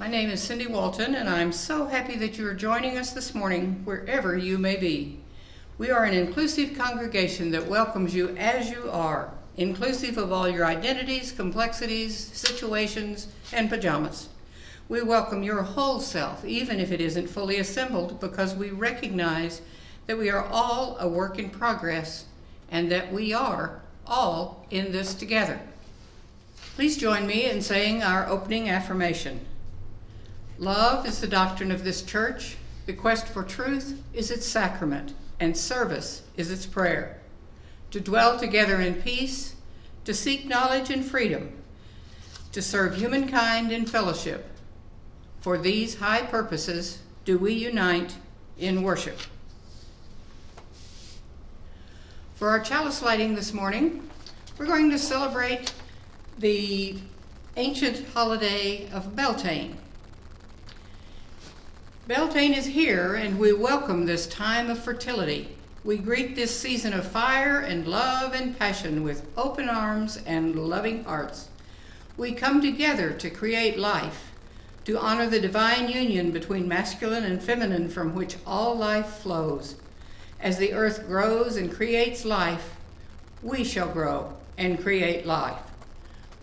My name is Cindy Walton, and I'm so happy that you are joining us this morning, wherever you may be. We are an inclusive congregation that welcomes you as you are, inclusive of all your identities, complexities, situations, and pajamas. We welcome your whole self, even if it isn't fully assembled, because we recognize that we are all a work in progress and that we are all in this together. Please join me in saying our opening affirmation. Love is the doctrine of this church, the quest for truth is its sacrament, and service is its prayer. To dwell together in peace, to seek knowledge and freedom, to serve humankind in fellowship. For these high purposes do we unite in worship. For our chalice lighting this morning, we're going to celebrate the ancient holiday of Beltane. Beltane is here, and we welcome this time of fertility. We greet this season of fire and love and passion with open arms and loving hearts. We come together to create life, to honor the divine union between masculine and feminine from which all life flows. As the earth grows and creates life, we shall grow and create life.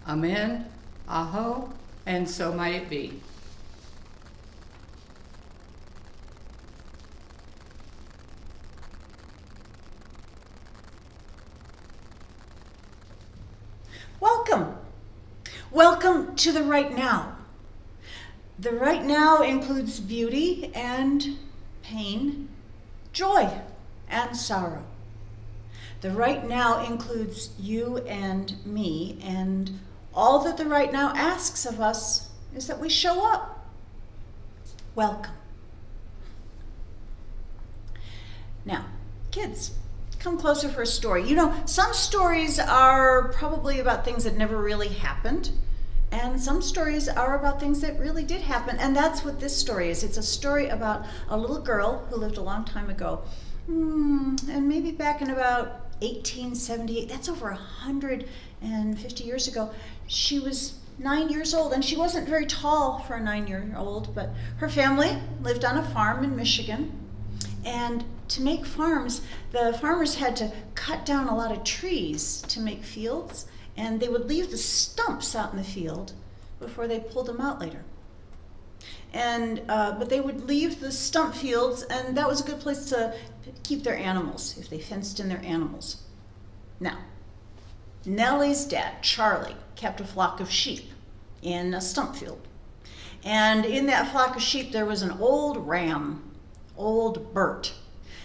Amen, aho, and so might it be. Welcome. Welcome to the right now. The right now includes beauty and pain, joy and sorrow. The right now includes you and me, and all that the right now asks of us is that we show up. Welcome. Now, kids, come closer for a story. You know, some stories are probably about things that never really happened, and some stories are about things that really did happen, and that's what this story is. It's a story about a little girl who lived a long time ago, and maybe back in about 1878, that's over 150 years ago. She was 9 years old, and she wasn't very tall for a 9-year-old, but her family lived on a farm in Michigan, and to make farms, the farmers had to cut down a lot of trees to make fields, and they would leave the stumps out in the field before they pulled them out later. And but they would leave the stump fields, and that was a good place to keep their animals, if they fenced in their animals. Now, Nellie's dad, Charlie, kept a flock of sheep in a stump field. And in that flock of sheep, there was an old ram, old Bert.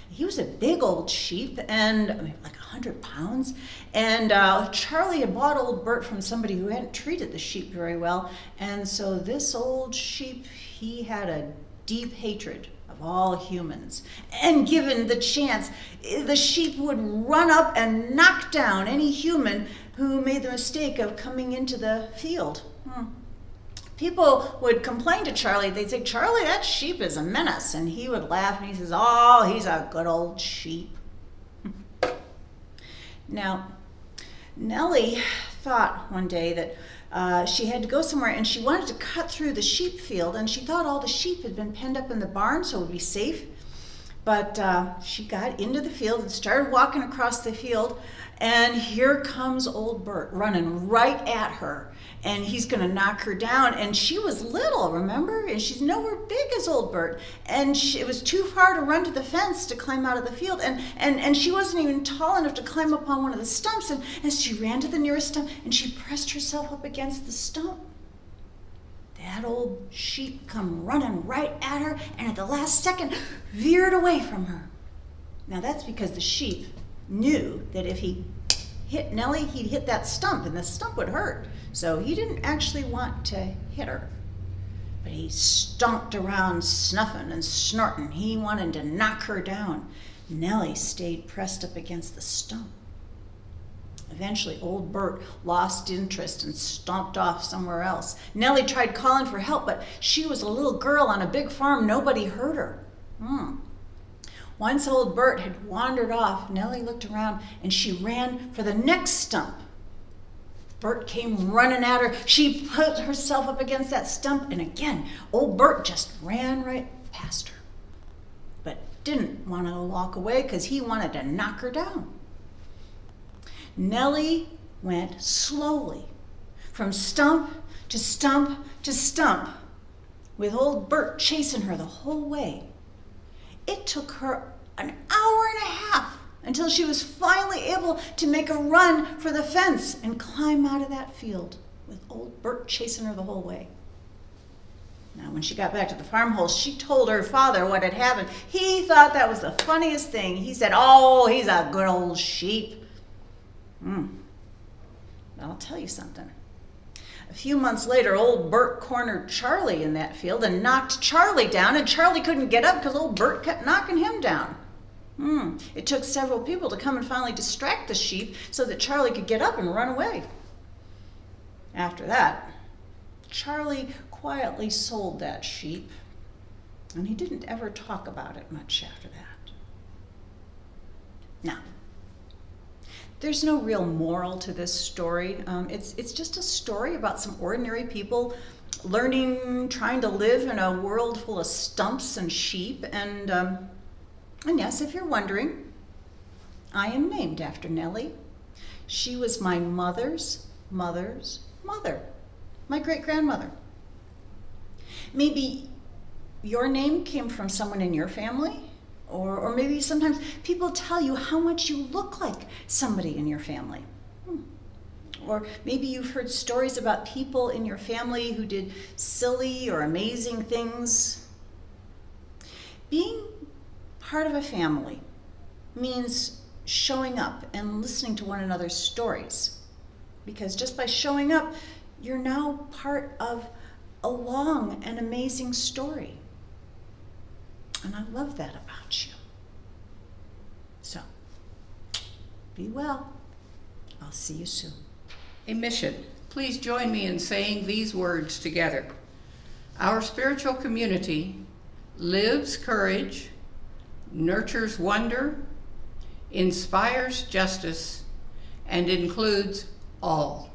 He was a big old sheep, and like 100 pounds. And Charlie had bought old Bert from somebody who hadn't treated the sheep very well. And so this old sheep, he had a deep hatred of all humans. And given the chance, the sheep would run up and knock down any human who made the mistake of coming into the field. People would complain to Charlie. They'd say, "Charlie, that sheep is a menace." And he would laugh and he says, "Oh, he's a good old sheep." Now, Nellie thought one day that she had to go somewhere, and she wanted to cut through the sheep field, and she thought all the sheep had been penned up in the barn so it would be safe. But she got into the field and started walking across the field, and here comes old Bert running right at her, and he's going to knock her down. And she was little, remember? And she's nowhere big as old Bert. And it was too far to run to the fence to climb out of the field, and she wasn't even tall enough to climb up on one of the stumps. And as she ran to the nearest stump, and she pressed herself up against the stump, that old sheep come running right at her, and at the last second veered away from her. Now that's because the sheep knew that if he hit Nellie, he'd hit that stump, and the stump would hurt. So he didn't actually want to hit her. But he stomped around snuffing and snorting. He wanted to knock her down. Nellie stayed pressed up against the stump. Eventually, old Bert lost interest and stomped off somewhere else. Nellie tried calling for help, but she was a little girl on a big farm. Nobody heard her. Once old Bert had wandered off, Nellie looked around and she ran for the next stump. Bert came running at her. She put herself up against that stump, and again, old Bert just ran right past her, but didn't want to walk away because he wanted to knock her down. Nellie went slowly from stump to stump to stump, with old Bert chasing her the whole way. It took her an hour and a half until she was finally able to make a run for the fence and climb out of that field with old Bert chasing her the whole way. Now, when she got back to the farmhouse, she told her father what had happened. He thought that was the funniest thing. He said, "Oh, he's a good old sheep." I'll tell you something. A few months later, old Bert cornered Charlie in that field and knocked Charlie down, and Charlie couldn't get up because old Bert kept knocking him down. It took several people to come and finally distract the sheep so that Charlie could get up and run away. After that, Charlie quietly sold that sheep, and he didn't ever talk about it much after that. Now, there's no real moral to this story. It's just a story about some ordinary people learning, trying to live in a world full of stumps and sheep. And yes, if you're wondering, I am named after Nellie. She was my mother's mother's mother, my great-grandmother. Maybe your name came from someone in your family. Or maybe sometimes people tell you how much you look like somebody in your family. Or maybe you've heard stories about people in your family who did silly or amazing things. Being part of a family means showing up and listening to one another's stories. Because just by showing up, you're now part of a long and amazing story. And I love that about you. So, be well. I'll see you soon. A mission. Please join me in saying these words together. Our spiritual community lives courage, nurtures wonder, inspires justice, and includes all.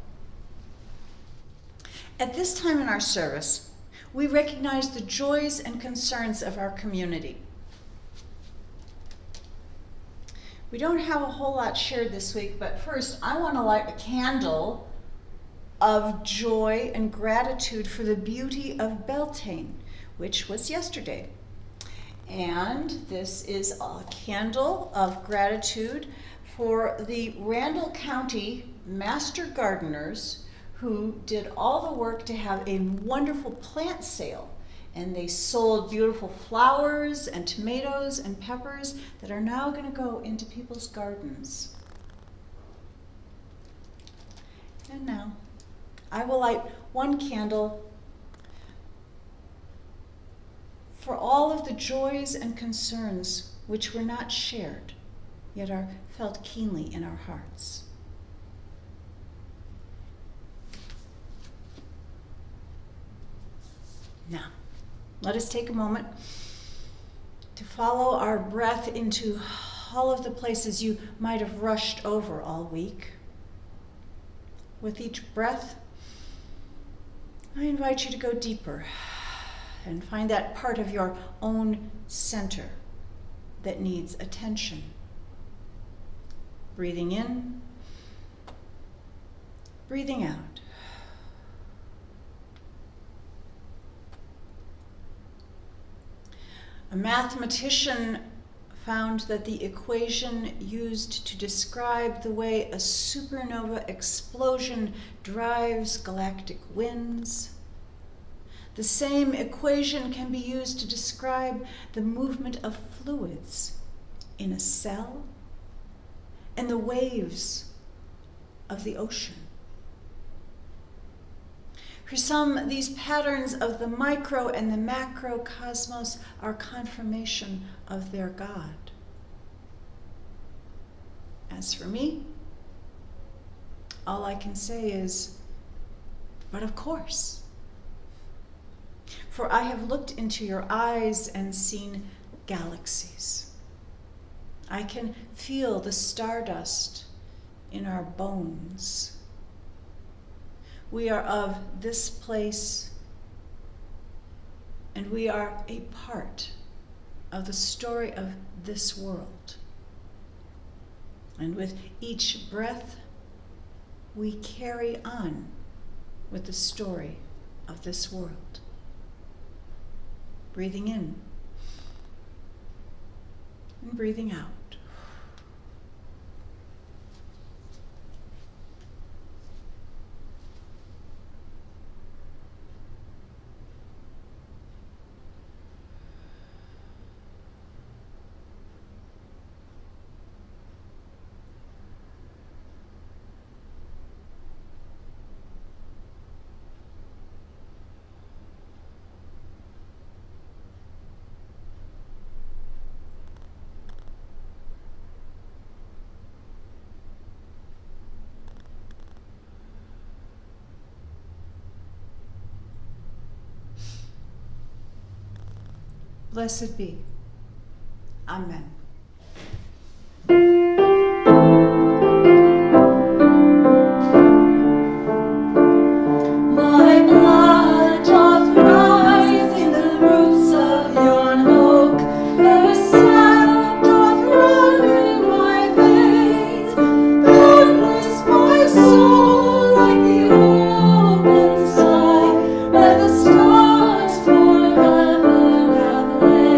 At this time in our service, we recognize the joys and concerns of our community. We don't have a whole lot shared this week, but first I want to light a candle of joy and gratitude for the beauty of Beltane, which was yesterday. And this is a candle of gratitude for the Randall County Master Gardeners who did all the work to have a wonderful plant sale. And they sold beautiful flowers and tomatoes and peppers that are now going to go into people's gardens. And now, I will light one candle for all of the joys and concerns which were not shared, yet are felt keenly in our hearts. Now, let us take a moment to follow our breath into all of the places you might have rushed over all week. With each breath, I invite you to go deeper and find that part of your own center that needs attention. Breathing in, breathing out. A mathematician found that the equation used to describe the way a supernova explosion drives galactic winds, the same equation can be used to describe the movement of fluids in a cell and the waves of the ocean. For some, these patterns of the micro and the macrocosmos are confirmation of their God. As for me, all I can say is, but of course. For I have looked into your eyes and seen galaxies. I can feel the stardust in our bones. We are of this place, and we are a part of the story of this world. And with each breath, we carry on with the story of this world. Breathing in and breathing out. Blessed be. Amen. My blood doth rise in the roots of yon oak. The sap doth run in my veins. Boundless my soul like the open sky, where the stars forever have lain.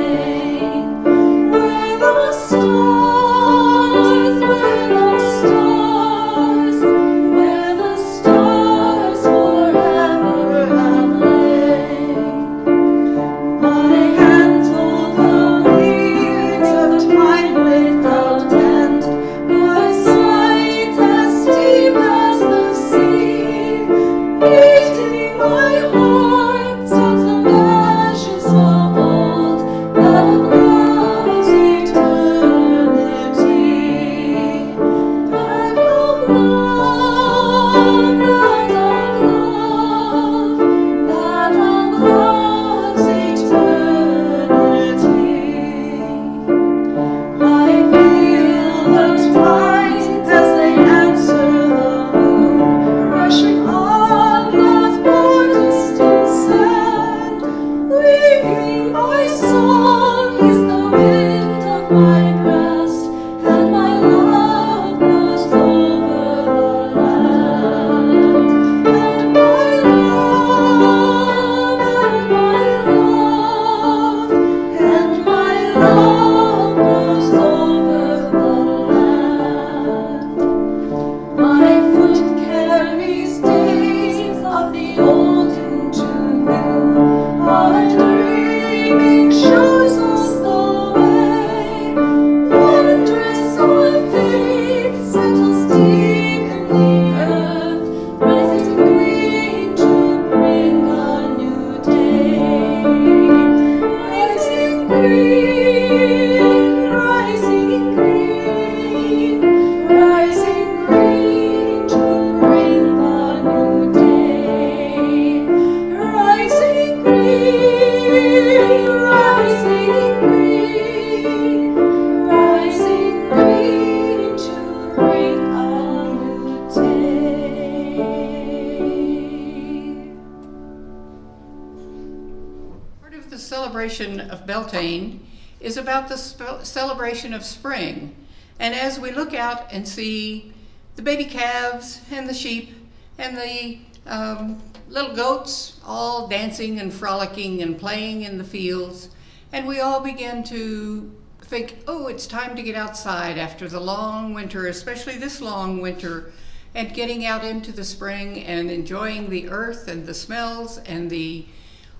Where the stars, where the stars, where the stars forever have lain. My hands hold the wings of time without end. My sight as deep as the sea. Beating my heart sounds the measures of old that of love's eternity. That of love, that of love, that of love's eternity. I feel the tides as they answer the moon, rushing on as for distant sand. Winging my song is the wind of my breast, and my love blows over the land. And my love, and my love, and my love blows over the land. My foot carries days of the old into new. Our dreaming shows us the way. Wondrous our faith settles deep in the earth, rising green to bring a new day. Rising green, rising green, rising green to bring a new day. Rising green, rising green, rising green to bring a new day. Part of the celebration of Beltane is about the celebration of spring. And as we look out and see the baby calves and the sheep and the little goats all dancing and frolicking and playing in the fields, and we all begin to think, oh, it's time to get outside after the long winter, especially this long winter, and getting out into the spring and enjoying the earth and the smells and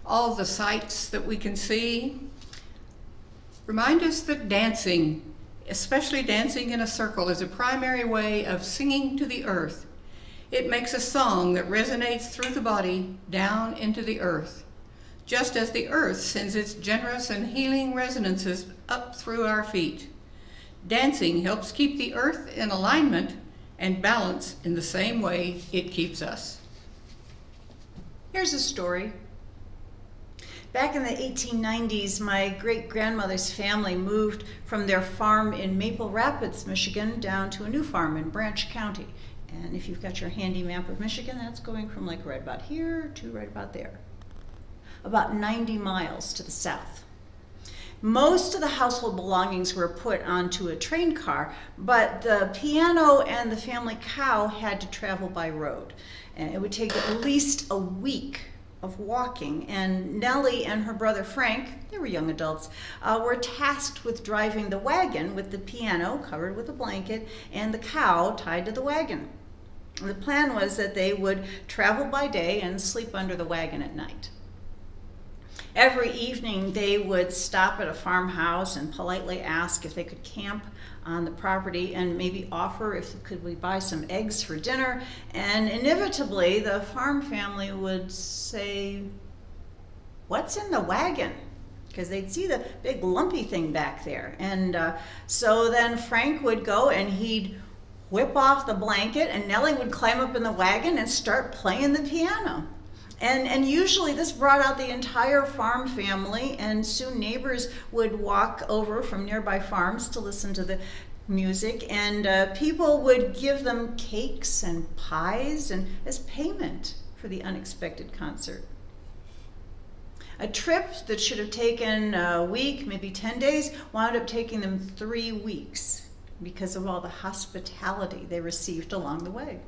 all the sights that we can see. Remind us that dancing, especially dancing in a circle, is a primary way of singing to the earth. It makes a song that resonates through the body down into the earth, just as the earth sends its generous and healing resonances up through our feet. Dancing helps keep the earth in alignment and balance in the same way it keeps us. Here's a story. Back in the 1890s, my great-grandmother's family moved from their farm in Maple Rapids, Michigan, down to a new farm in Branch County. And if you've got your handy map of Michigan, that's going from like right about here to right about there. About 90 miles to the south. Most of the household belongings were put onto a train car, but the piano and the family cow had to travel by road. And it would take at least a week of walking, and Nellie and her brother Frank, they were young adults, were tasked with driving the wagon with the piano covered with a blanket and the cow tied to the wagon. The plan was that they would travel by day and sleep under the wagon at night. Every evening they would stop at a farmhouse and politely ask if they could camp on the property and maybe offer if could we buy some eggs for dinner, and inevitably the farm family would say, "What's in the wagon?" Because they'd see the big lumpy thing back there. And so then Frank would go and he'd whip off the blanket, and Nellie would climb up in the wagon and start playing the piano. And usually this brought out the entire farm family, and soon neighbors would walk over from nearby farms to listen to the music, and people would give them cakes and pies and as payment for the unexpected concert. A trip that should have taken a week, maybe 10 days, wound up taking them 3 weeks because of all the hospitality they received along the way.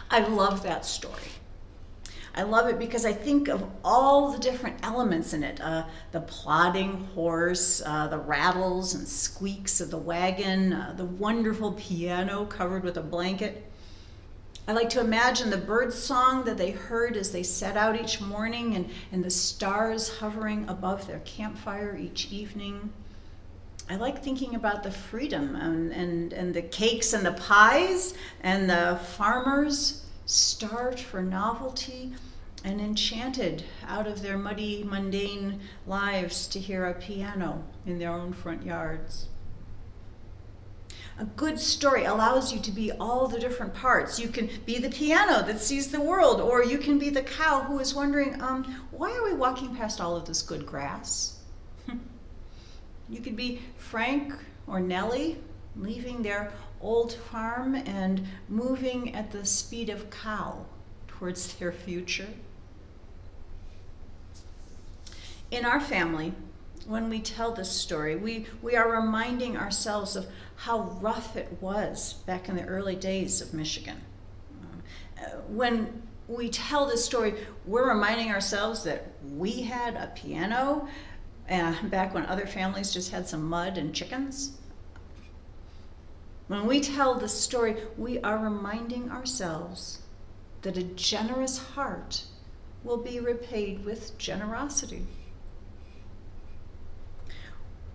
I love that story. I love it because I think of all the different elements in it. The plodding horse, the rattles and squeaks of the wagon, the wonderful piano covered with a blanket. I like to imagine the bird song that they heard as they set out each morning, and the stars hovering above their campfire each evening. I like thinking about the freedom and the cakes and the pies, and the farmers starved for novelty and enchanted out of their muddy, mundane lives to hear a piano in their own front yards. A good story allows you to be all the different parts. You can be the piano that sees the world, or you can be the cow who is wondering, why are we walking past all of this good grass? You could be Frank or Nellie, leaving their old farm and moving at the speed of cow towards their future. In our family, when we tell this story, we are reminding ourselves of how rough it was back in the early days of Michigan. When we tell this story, we're reminding ourselves that we had a piano back when other families just had some mud and chickens. When we tell this story, we are reminding ourselves that a generous heart will be repaid with generosity.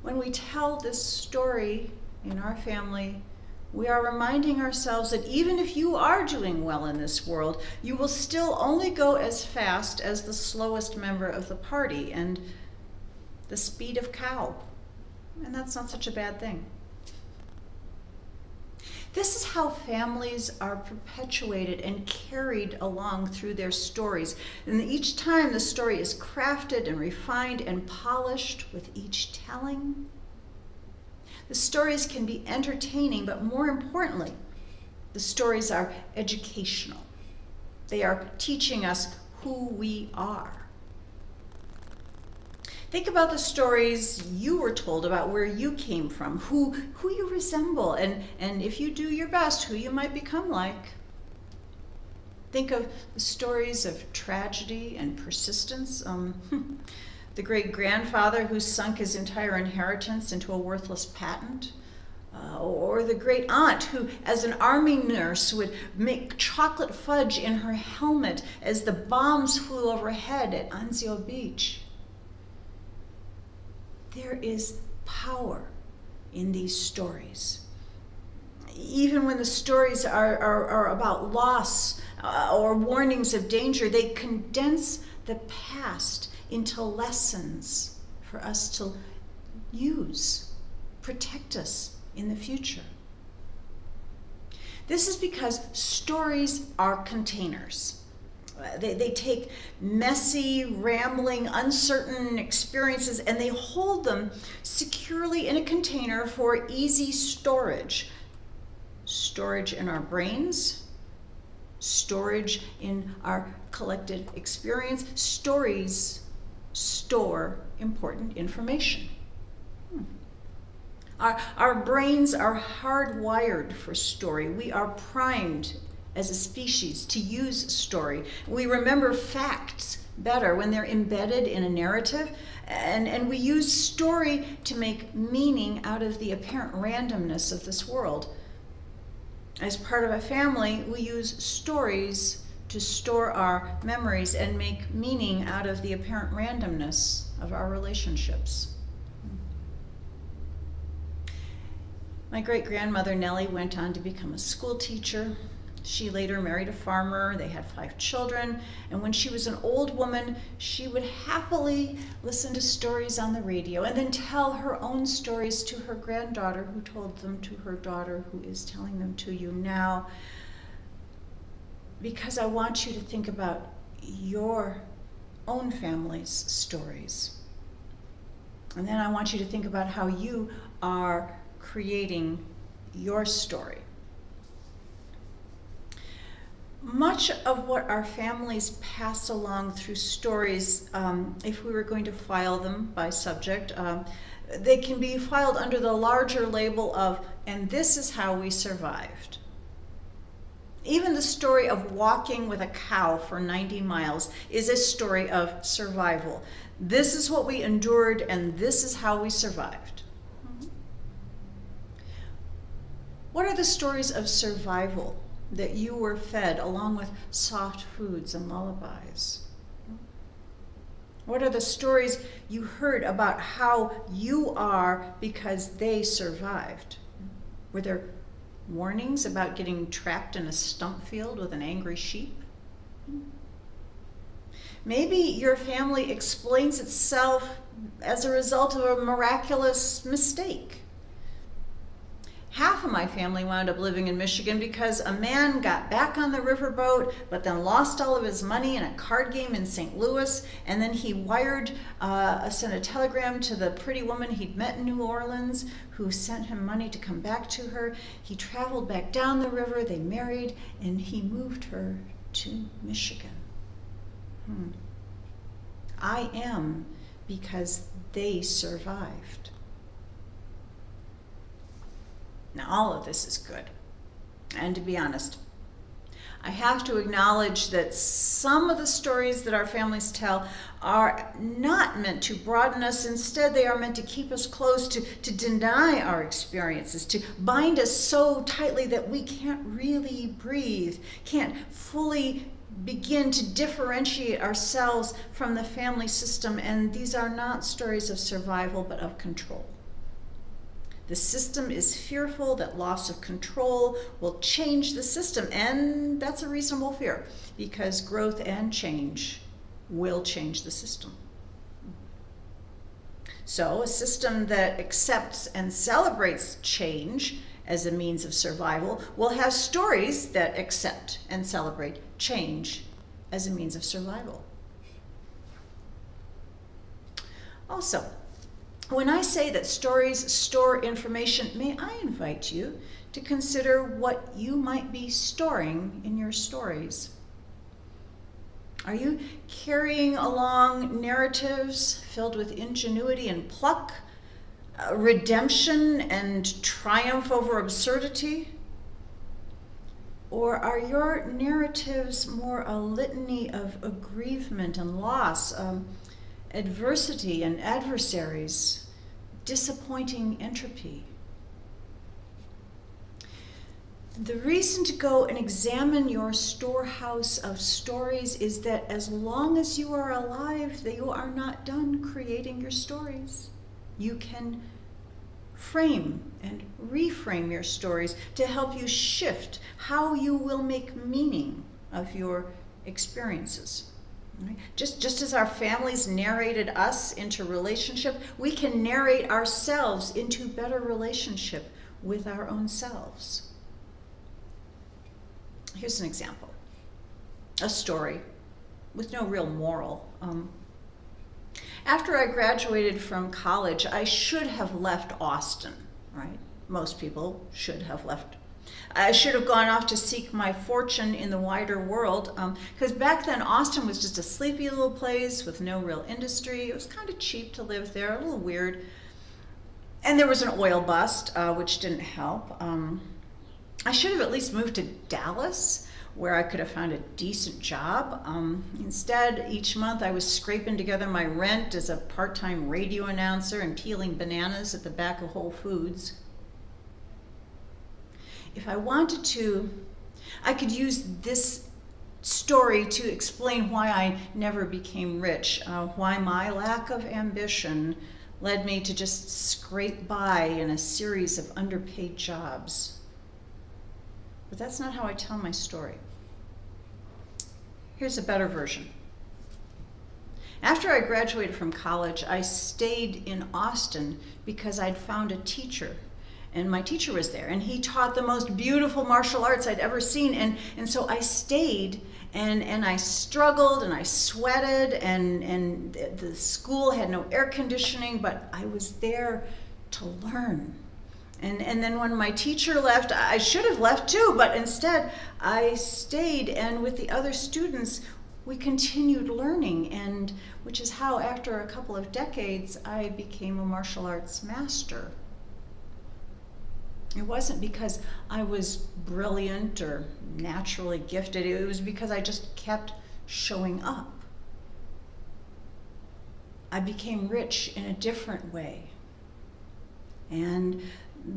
When we tell this story in our family, we are reminding ourselves that even if you are doing well in this world, you will still only go as fast as the slowest member of the party and the speed of cow. And that's not such a bad thing. This is how families are perpetuated and carried along through their stories. And each time the story is crafted and refined and polished with each telling. The stories can be entertaining, but more importantly, the stories are educational. They are teaching us who we are. Think about the stories you were told about where you came from, who you resemble, and if you do your best, who you might become like. Think of the stories of tragedy and persistence. The great-grandfather who sunk his entire inheritance into a worthless patent. Or the great aunt who, as an army nurse, would make chocolate fudge in her helmet as the bombs flew overhead at Anzio Beach. There is power in these stories. Even when the stories are about loss or warnings of danger, they condense the past into lessons for us to use, protect us in the future. This is because stories are containers. They take messy, rambling, uncertain experiences and they hold them securely in a container for easy storage storage in our brains, storage in our collected experience. Stories store important information. Our brains are hardwired for story. We are primed as a species to use story. We remember facts better when they're embedded in a narrative, and we use story to make meaning out of the apparent randomness of this world. As part of a family, we use stories to store our memories and make meaning out of the apparent randomness of our relationships. My great-grandmother Nellie went on to become a school teacher. She later married a farmer. They had 5 children. And when she was an old woman, she would happily listen to stories on the radio and then tell her own stories to her granddaughter, who told them to her daughter, who is telling them to you now. Because I want you to think about your own family's stories. And then I want you to think about how you are creating your story. Much of what our families pass along through stories, if we were going to file them by subject, they can be filed under the larger label of, and this is how we survived. Even the story of walking with a cow for 90 miles is a story of survival. This is what we endured, and this is how we survived. What are the stories of survival that you were fed along with soft foods and lullabies? What are the stories you heard about how you are because they survived? Were there warnings about getting trapped in a stump field with an angry sheep? Maybe your family explains itself as a result of a miraculous mistake. Half of my family wound up living in Michigan because a man got back on the riverboat, but then lost all of his money in a card game in St. Louis, and then he sent a telegram to the pretty woman he'd met in New Orleans, who sent him money to come back to her. He traveled back down the river, they married, and he moved her to Michigan. I am because they survived. Now, all of this is good. And to be honest, I have to acknowledge that some of the stories that our families tell are not meant to broaden us. Instead, they are meant to keep us close, to deny our experiences, to bind us so tightly that we can't really breathe, can't fully begin to differentiate ourselves from the family system. And these are not stories of survival, but of control. The system is fearful that loss of control will change the system, and that's a reasonable fear, because growth and change will change the system. So a system that accepts and celebrates change as a means of survival will have stories that accept and celebrate change as a means of survival. Also, when I say that stories store information, may I invite you to consider what you might be storing in your stories. Are you carrying along narratives filled with ingenuity and pluck, redemption and triumph over absurdity? Or are your narratives more a litany of aggrievement and loss, adversity and adversaries, disappointing entropy? The reason to go and examine your storehouse of stories is that as long as you are alive, that you are not done creating your stories. You can frame and reframe your stories to help you shift how you will make meaning of your experiences. Just as our families narrated us into relationship, we can narrate ourselves into better relationship with our own selves. Here's an example. A story with no real moral. After I graduated from college, I should have left Austin, right? Most people should have left I should have gone off to seek my fortune in the wider world, because back then Austin was just a sleepy little place with no real industry. It was kind of cheap to live there, a little weird. And there was an oil bust, which didn't help. I should have at least moved to Dallas, where I could have found a decent job. Instead, each month I was scraping together my rent as a part-time radio announcer and peeling bananas at the back of Whole Foods. If I wanted to, I could use this story to explain why I never became rich, why my lack of ambition led me to just scrape by in a series of underpaid jobs. But that's not how I tell my story. Here's a better version. After I graduated from college, I stayed in Austin because I'd found a teacher. And my teacher was there, and he taught the most beautiful martial arts I'd ever seen. And so I stayed, and I struggled, and I sweated, and the school had no air conditioning, but I was there to learn. And then when my teacher left, I should have left too, but instead I stayed, and with the other students, we continued learning, and which is how, after a couple of decades, I became a martial arts master. It wasn't because I was brilliant or naturally gifted. It was because I just kept showing up. I became rich in a different way. And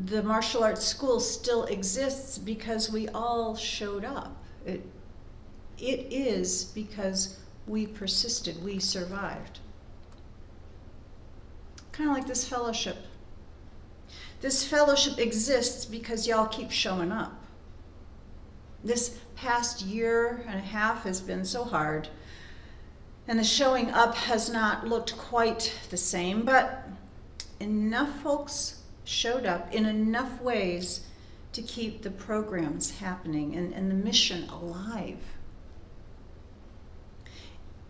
the martial arts school still exists because we all showed up. It is because we persisted, we survived. Kind of like this fellowship. This fellowship exists because y'all keep showing up. This past year and a half has been so hard, and the showing up has not looked quite the same, but enough folks showed up in enough ways to keep the programs happening and the mission alive.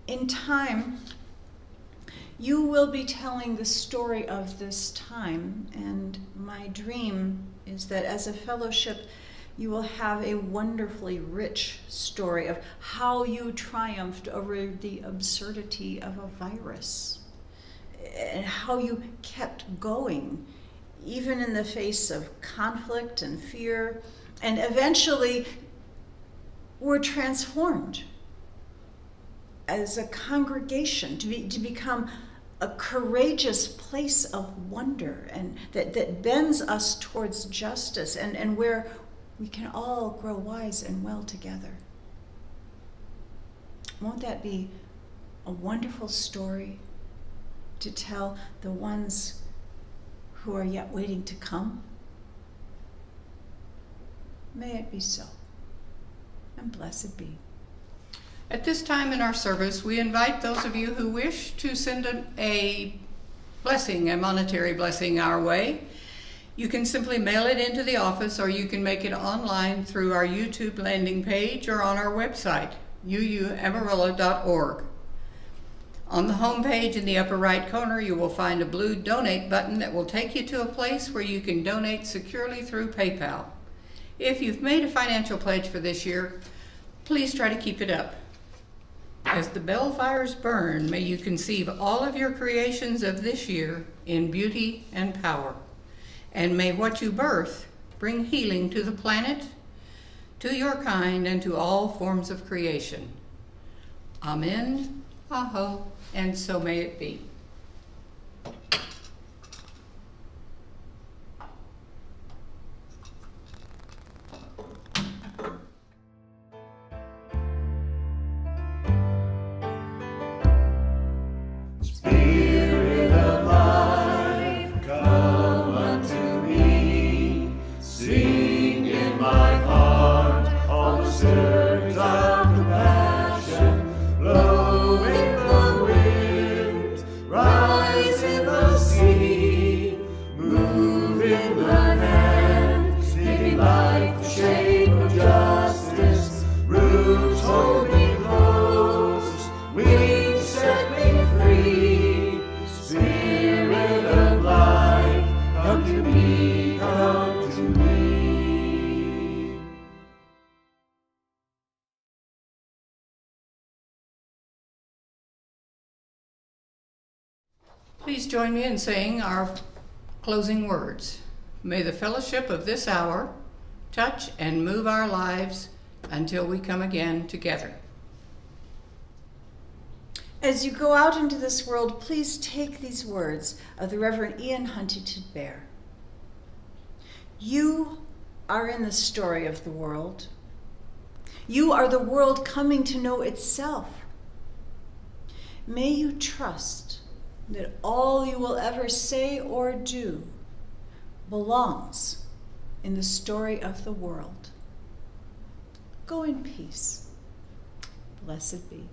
In time, you will be telling the story of this time, and my dream is that as a fellowship, you will have a wonderfully rich story of how you triumphed over the absurdity of a virus, and how you kept going, even in the face of conflict and fear, and eventually were transformed as a congregation to become a courageous place of wonder, and that bends us towards justice, and where we can all grow wise and well together. Won't that be a wonderful story to tell the ones who are yet waiting to come? May it be so, and blessed be. At this time in our service, we invite those of you who wish to send a blessing, a monetary blessing our way. You can simply mail it into the office, or you can make it online through our YouTube landing page or on our website, uuamarillo.org. On the home page in the upper right corner, you will find a blue donate button that will take you to a place where you can donate securely through PayPal. If you've made a financial pledge for this year, please try to keep it up. As the bell fires burn, may you conceive all of your creations of this year in beauty and power. And may what you birth bring healing to the planet, to your kind, and to all forms of creation. Amen, aho, and so may it be. Please join me in saying our closing words. May the fellowship of this hour touch and move our lives until we come again together. As you go out into this world, please take these words of the Reverend Ian Huntington Bear. You are in the story of the world. You are the world coming to know itself. May you trust that all you will ever say or do belongs in the story of the world. Go in peace. Blessed be.